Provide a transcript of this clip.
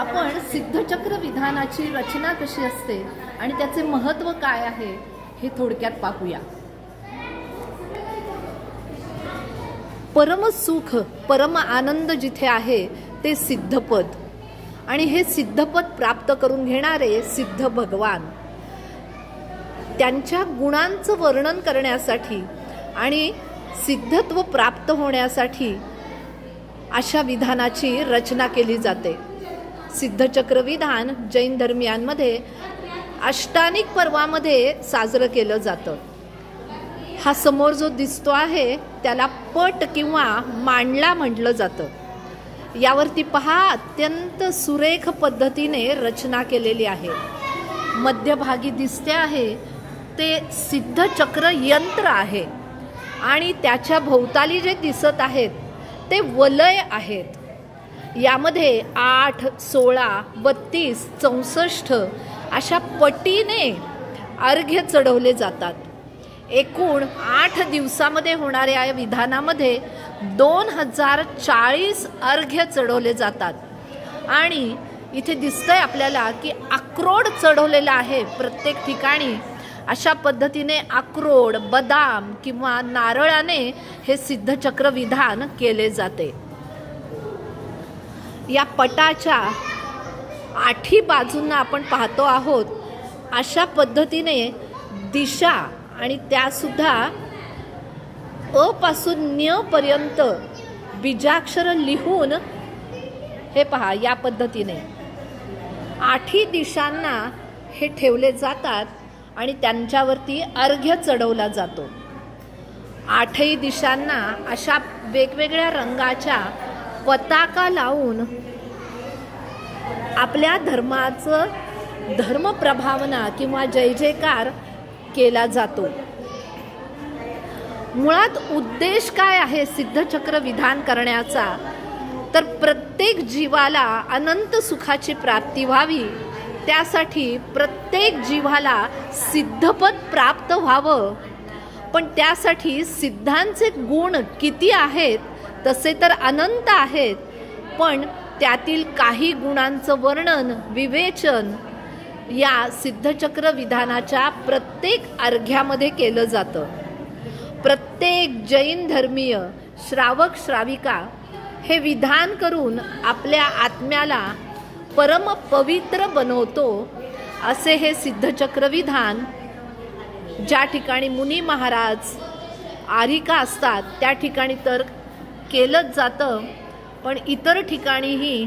आपण सिद्धचक्र विधानाची रचना कशी असते आणि त्याचे महत्त्व काय आहे हे थोडक्यात पाहूया। परम सुख परम आनंद जिथे आहे ते सिद्धपद, आणि हे सिद्धपद प्राप्त करून घेणारे सिद्ध भगवान, त्यांच्या गुणांचं वर्णन करण्यासाठी आणि सिद्धत्व प्राप्त होण्यासाठी अशा विधानाची रचना केली जाते। सिद्धचक्र विधान जैन धर्मियांमध्ये अष्टानिक पर्वामध्ये साजरं केलं जातं। हा समोर जो दिसतो आहे त्याला पट किंवा मांडला म्हटलं जातं। यावरती पहा, अत्यंत सुरेख पद्धतीने रचना केलेली आहे। मध्यभागी दिसते आहे ते सिद्धचक्र यंत्र आहे आणि त्याच्या भोवताली जे दिसत आहेत ते वलय आहेत। यामध्ये 8, 16, 32, 64 अशा पटीने अर्घ्य चढवले जातात। एकूण 8 दिवसामध्ये होणाऱ्या या विधानामध्ये 2040 अर्घ्य चढवले जातात। आणि इथे दिसतंय आपल्याला की अक्रोड चढवलेला आहे प्रत्येक ठिकाणी। अशा पद्धतीने अक्रोड, बदाम किंवा नारळाने हे सिद्धचक्र विधान केले जाते। या पटाच्या 8 बाजूंना आपण पाहतो आहोत अशा पद्धतीने दिशा, आणि त्या सुद्धा अ पासून न्य पर्यंत बीजाक्षर लिहून, हे पहा या पद्धतीने 8 दिशांना हे ठेवले जातात आणि त्यांच्यावरती अर्घ्य चढवला जातो। 8 दिशांना अशा वेगवेगळ्या रंगाच्या पताका लावून आपल्या धर्माचं धर्मप्रभावना किंवा जय जयकार केला जातो। मुळात उद्देश काय आहे सिद्धचक्र विधान करण्याचा, तर प्रत्येक जीवाला अनंत सुखाची प्राप्ती व्हावी, त्यासाठी प्रत्येक जीवाला सिद्धपद प्राप्त व्हावं। पण त्यासाठी सिद्धांचे गुण किती आहेत, तसे तर अनंत आहेत, पण त्यातील काही गुणांचं वर्णन, विवेचन या सिद्धचक्र विधानाच्या प्रत्येक अर्घ्यामध्ये केलं जातं। प्रत्येक जैन धर्मीय श्रावक श्राविका हे विधान करून आपल्या आत्म्याला परम पवित्र बनवतो। असे हे सिद्धचक्र विधान ज्या ठिकाणी मुनी महाराज आरिका असतात त्या ठिकाणी तर केलंच जातं, पण इतर ठिकाणीही